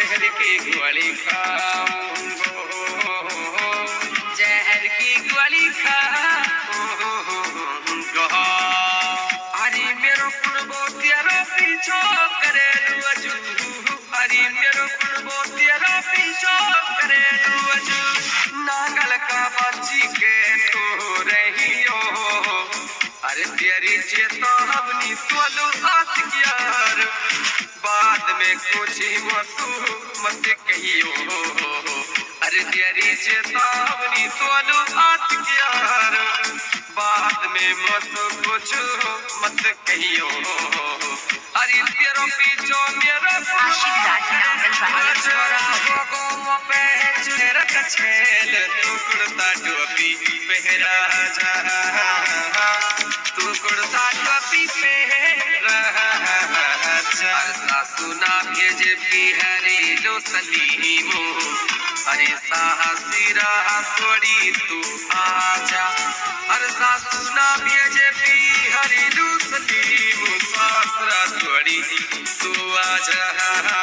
जहर की गोली खाऊंगो, जहर की गोली खाऊंगो। अरे मेरो कुनबो तेरा पीछा करे रुअजू, अरे मेरो कुनबो तेरा पीछा करे रुअजू। नागल का बच्ची के तो रही हो, अरे तेरी चेतावनी तोलू आशिकियार, बाद में कुछ वसू मत कहियो। अरे तेरी चेतावनी तोलू आशिकियार, बाद में मसू कुछ मत कहियो। अरे तेरो पीछो मेरा छोरा होगो पे चेहरा कछेल, तू कुर्ता टोपी पहरा जा, तू कुर्ता टोपी पहरा जा। सासू ना भेजे बिहारी लो सलीमो, अरे साहसीरा थोड़ी तू आजा। अरे सासू ना भेजे बिहारी लो सलीमो, सासरा थोड़ी तू आजा।